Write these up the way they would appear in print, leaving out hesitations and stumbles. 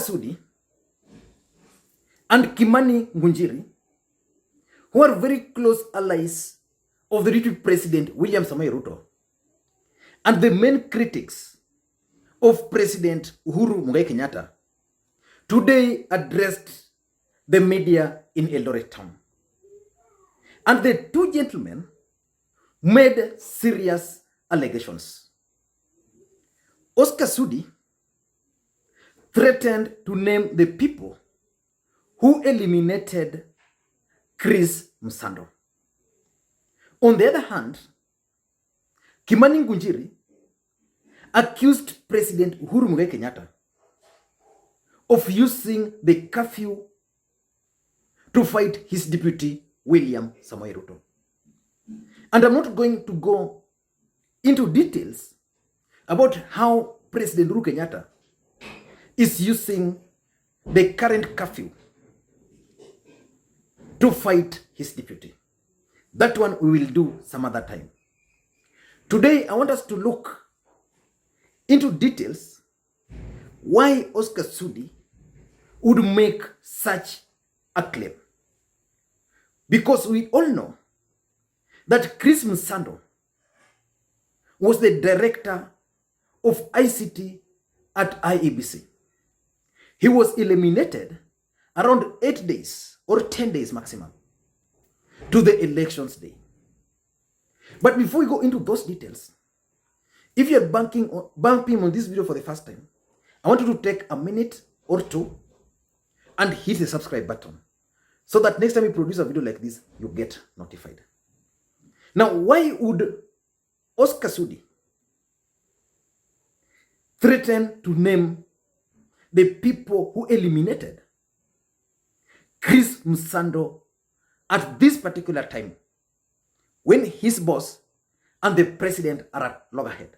Sudi and Kimani Ngunjiri, who are very close allies of the Deputy President William Ruto, and the main critics of President Uhuru Kenyatta, today addressed the media in Eldoret town. And the two gentlemen made serious allegations. Oscar Sudi threatened to name the people who eliminated Chris Msando. On the other hand, Kimani Ngunjiri accused President Uhuru Kenyatta of using the curfew to fight his deputy William Ruto. And I'm not going to go into details about how President Uhuru Kenyatta is using the current curfew to fight his deputy. That one we will do some other time. Today, I want us to look into details why Oscar Sudi would make such a claim. Because we all know that Chris Msando was the director of ICT at IEBC. He was eliminated around 8 days or 10 days maximum to the elections day. But before we go into those details, if you're bumping on this video for the first time, I want you to take a minute or two and hit the subscribe button so that next time we produce a video like this, you get notified. Now, why would Oscar Sudi threaten to name the people who eliminated Chris Msando at this particular time when his boss and the president are at loggerhead?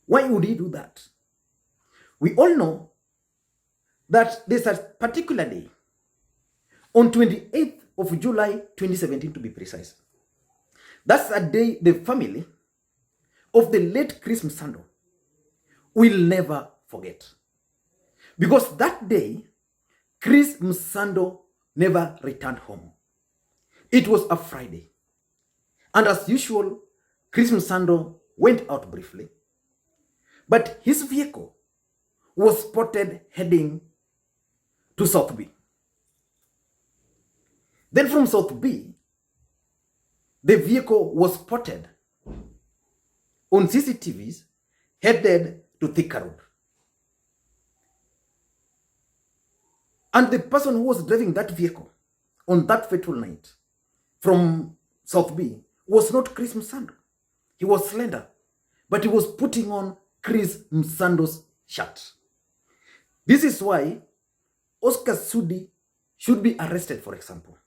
Why would he do that? We all know that there's a particular day on 28th of July 2017 to be precise. That's a day the family of the late Chris Msando will never forget. Because that day, Chris Msando never returned home. It was a Friday. And as usual, Chris Msando went out briefly. But his vehicle was spotted heading to South B. Then from South B, the vehicle was spotted on CCTVs headed to Thika Road. And the person who was driving that vehicle on that fateful night from South B was not Chris Msando. He was slender, but he was putting on Chris Msando's shirt. This is why Oscar Sudi should be arrested, for example,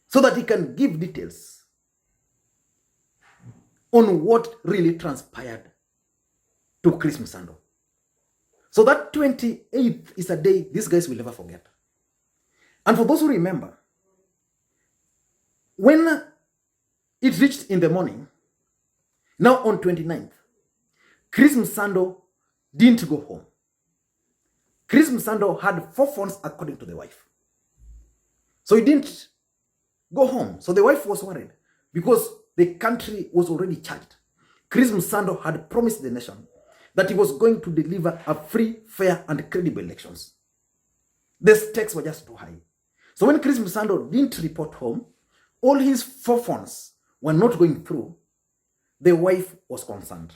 so that he can give details on what really transpired to Chris Msando. So that 28th is a day these guys will never forget. And for those who remember, when it reached in the morning, now on 29th, Chris Msando didn't go home. Chris Msando had 4 phones according to the wife. So he didn't go home. So the wife was worried because the country was already charged. Chris Msando had promised the nation that he was going to deliver a free, fair, and credible elections. The stakes were just too high. So when Chris Msando didn't report home, all his 4 phones were not going through. The wife was concerned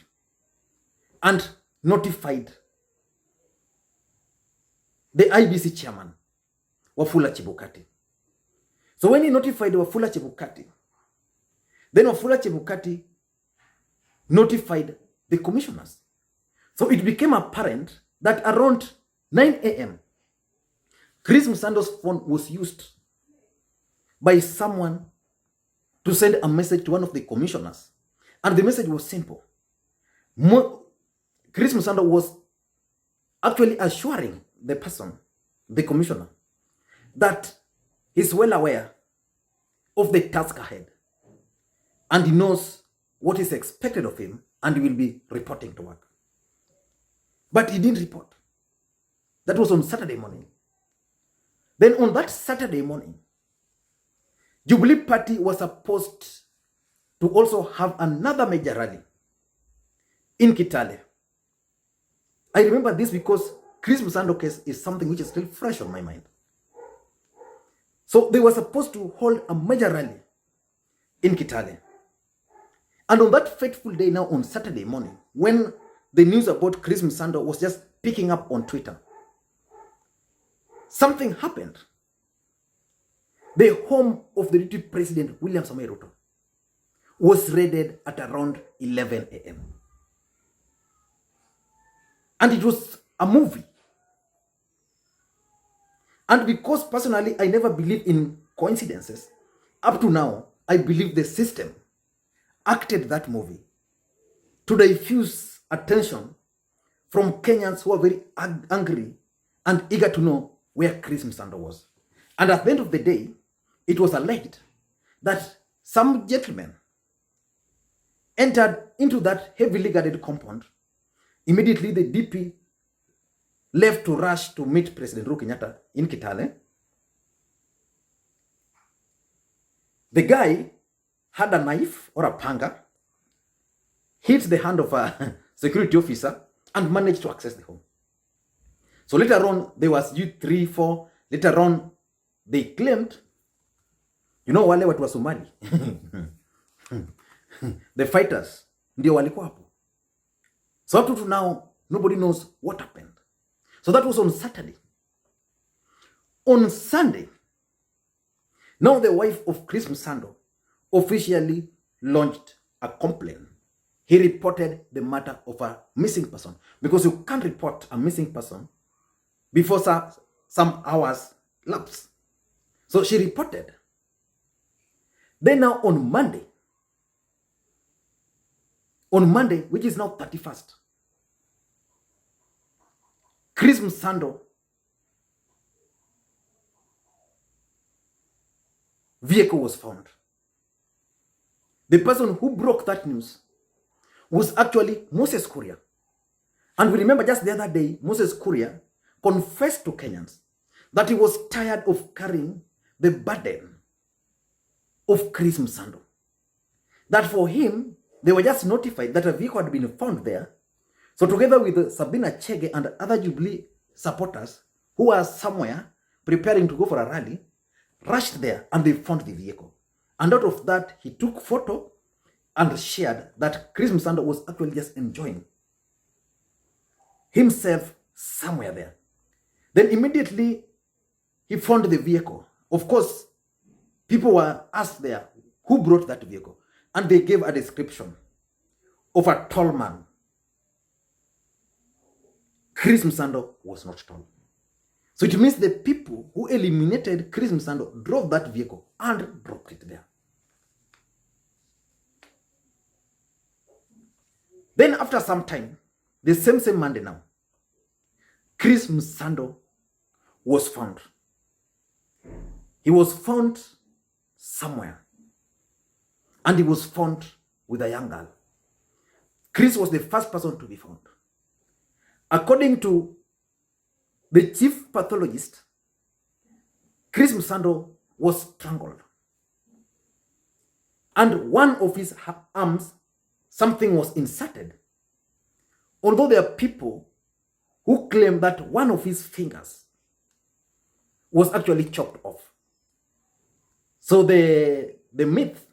and notified the IEBC chairman, Wafula Chebukati. So when he notified Wafula Chebukati, then Wafula Chebukati notified the commissioners. So it became apparent that around 9 a.m., Chris Msando's phone was used by someone to send a message to one of the commissioners. And the message was simple. Chris Msando was actually assuring the person, the commissioner, that he's well aware of the task ahead and he knows what is expected of him and he will be reporting to work. But he didn't report. That was on Saturday morning. Then on that Saturday morning, Jubilee Party was supposed to also have another major rally in Kitale. I remember this because Chris Msando case is something which is still fresh on my mind. So they were supposed to hold a major rally in Kitale. And on that fateful day now on Saturday morning, when the news about Chris Msando was just picking up on Twitter, something happened. The home of the Deputy President William Ruto was raided at around 11 a.m. And it was a movie. And because personally I never believe in coincidences, up to now, I believe the system acted that movie to diffuse attention from Kenyans who are very angry and eager to know where Chris Msando was. And at the end of the day, it was alleged that some gentlemen entered into that heavily guarded compound. Immediately, the DP left to rush to meet President Uhuru Kenyatta in Kitale. The guy had a knife or a panga, hit the hand of a security officer, and managed to access the home. So later on, there was U3, 4. Later on, they claimed, wale watu wa Somali, the fighters, ndio walikuwa hapo. So up to now, nobody knows what happened. So that was on Saturday. On Sunday, now the wife of Chris Msando officially launched a complaint. He reported the matter of a missing person, because you can't report a missing person before some hours lapse. So she reported. Then now on Monday, which is now 31st, Chris Msando vehicle was found. The person who broke that news was actually Moses Kuria. And we remember just the other day, Moses Kuria confessed to Kenyans that he was tired of carrying the burden of Chris Msando. That for him, they were just notified that a vehicle had been found there. So together with Sabina Chege and other Jubilee supporters who were somewhere preparing to go for a rally, rushed there and they found the vehicle. And out of that, he took photo and shared that Chris Msando was actually just enjoying himself somewhere there. Then immediately, he found the vehicle. Of course, people were asked there who brought that vehicle. And they gave a description of a tall man. Chris Msando was not tall. So it means the people who eliminated Chris Msando drove that vehicle and dropped it there. Then after some time, the same Monday now, Chris Msando was found. He was found somewhere. And he was found with a young girl. Chris was the first person to be found. According to the chief pathologist, Chris Msando was strangled. And one of his arms, something was inserted. Although there are people who claim that one of his fingers was actually chopped off. So the myth,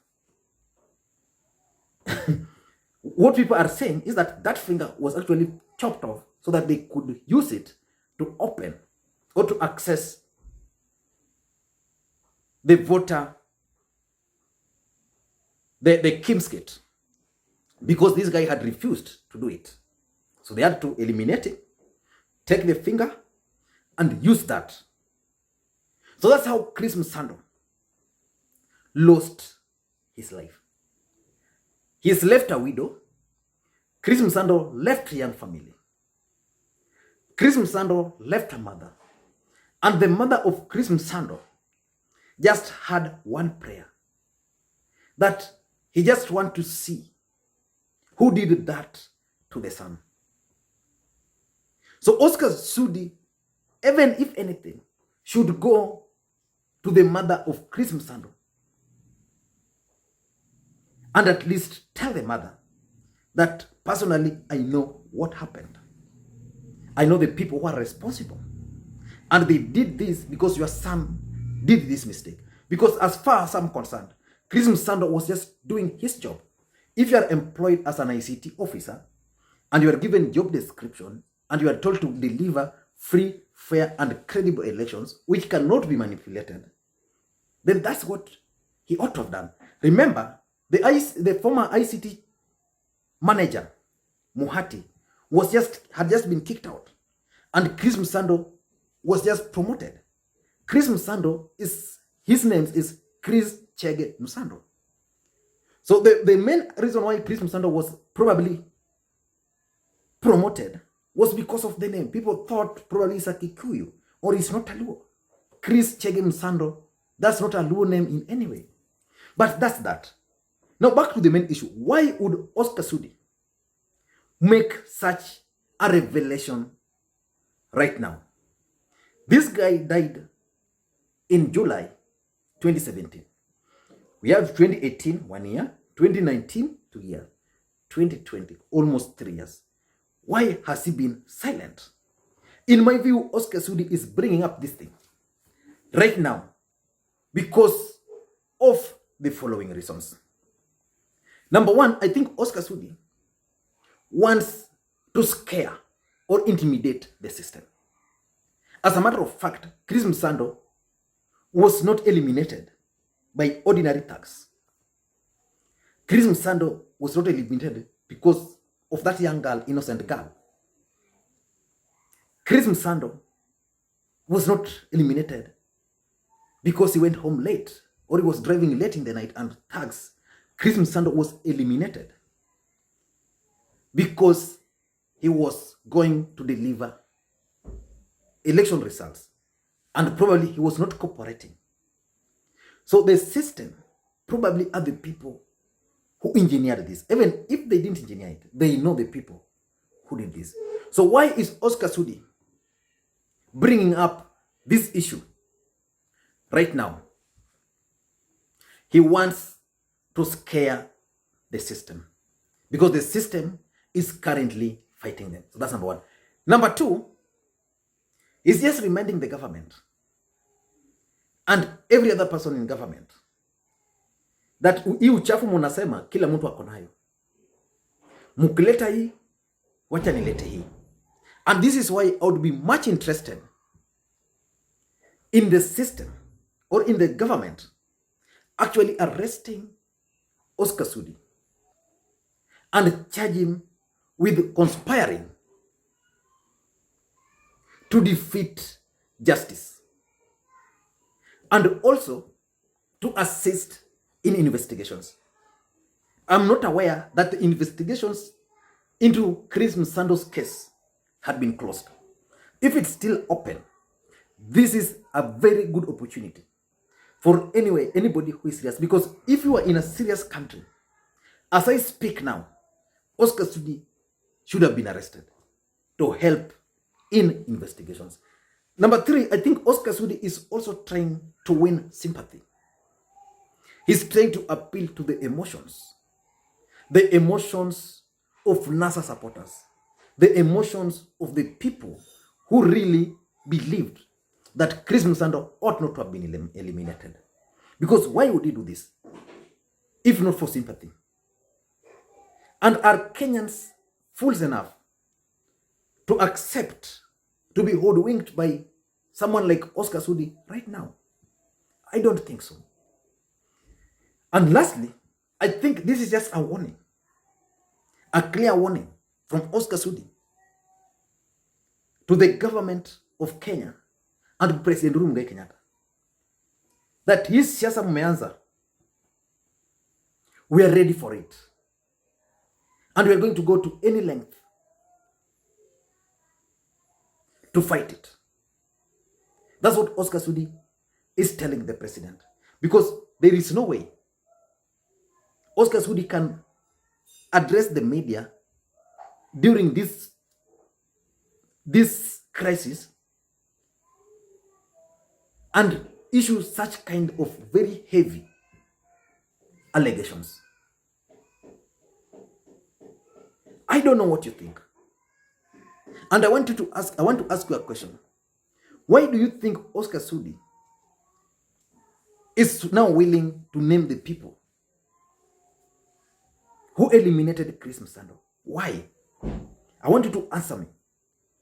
what people are saying is that that finger was actually chopped off so that they could use it to open or to access the voter, the Kim's kit, because this guy had refused to do it. So they had to eliminate it, take the finger, and use that. So that's how Chris Msando lost his life. He is left a widow. Chris Msando left a young family. Chris Msando left a mother. And the mother of Chris Msando just had one prayer, that he just want to see who did that to the son. So Oscar Sudi even if anything, should go to the mother of Chris Msando and at least tell the mother that personally I know what happened. I know the people who are responsible. And they did this because your son did this mistake. Because as far as I'm concerned, Chris Msando was just doing his job. If you are employed as an ICT officer and you are given job description and you are told to deliver free, fair, and credible elections which cannot be manipulated, then that's what he ought to have done. Remember, the former ICT manager, Bahati, had just been kicked out. And Chris Msando was just promoted. Chris Msando his name is Chris Msando. So the main reason why Chris Msando was probably promoted was because of the name. People thought probably it's a Kikuyu or it's not a Luo. Chris Msando, that's not a Luo name in any way. But that's that. Now back to the main issue. Why would Oscar Sudi make such a revelation right now? This guy died in July 2017. We have 2018, 1 year, 2019, 2 years, 2020, almost 3 years. Why has he been silent? In my view, Oscar Sudi is bringing up this thing right now because of the following reasons. Number one, I think Oscar Sudi wants to scare or intimidate the system. As a matter of fact, Chris Msando was not eliminated by ordinary thugs. Chris Msando was not eliminated because of that young girl, innocent girl. Chris Msando was not eliminated because he went home late or he was driving late in the night and thugs. Chris Msando was eliminated because he was going to deliver election results and probably he was not cooperating. So the system probably are the people who engineered this. Even if they didn't engineer it, they know the people who did this. So why is Oscar Sudi bringing up this issue right now? He wants to scare the system because the system is currently fighting them. So that's number one. Number two is just reminding the government and every other person in government that hii uchafu munasema kila mtu ako nayo. Mukileta hii, wacha nilete hii. And this is why I would be much interested in the system or in the government actually arresting Oscar Sudi and charge him with conspiring to defeat justice and also to assist in investigations. I'm not aware that the investigations into Chris Msando's case had been closed. If it's still open, this is a very good opportunity for anybody who is serious. Because if you are in a serious country, as I speak now, Oscar Sudi should have been arrested to help in investigations. Number three, I think Oscar Sudi is also trying to win sympathy. He's trying to appeal to the emotions of NASA supporters, the emotions of the people who really believed that Chris Msando ought not to have been eliminated. Because why would he do this if not for sympathy? And are Kenyans fools enough to accept to be hoodwinked by someone like Oscar Sudi right now? I don't think so. And lastly, I think this is just a warning, a clear warning from Oscar Sudi to the government of Kenya and President Uhuru Kenyatta that his siasa mmeanza, we are ready for it. And we are going to go to any length to fight it. That's what Oscar Sudi is telling the president. Because there is no way Oscar Sudi can address the media during this crisis and issue such kind of very heavy allegations. I don't know what you think. And I want to ask you a question. Why do you think Oscar Sudi is now willing to name the people who eliminated Chris Msando? Why? I want you to answer me.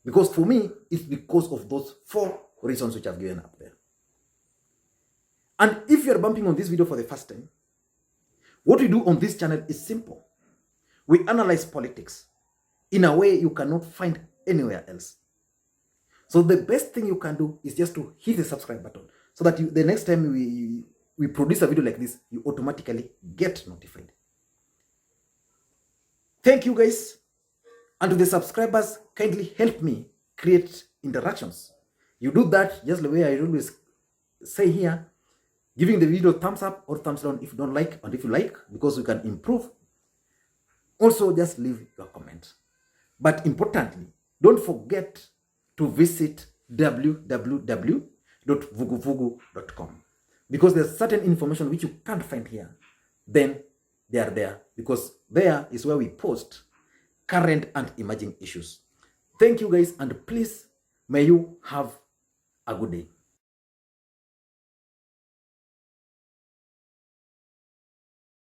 Because for me, it's because of those 4 reasons which I've given up there. And if you're bumping on this video for the first time, what we do on this channel is simple. We analyze politics in a way you cannot find anywhere else. So the best thing you can do is just to hit the subscribe button so that the next time we produce a video like this, you automatically get notified. Thank you guys. And to the subscribers, kindly help me create interactions. You do that just the way I always say here, giving the video thumbs up or thumbs down if you don't like, and if you like, because we can improve. Also, just leave your comment. But importantly, don't forget to visit www.vuguvugu.com, because there's certain information which you can't find here. Then they are there, because there is where we post current and emerging issues. Thank you guys, and please, may you have a good day.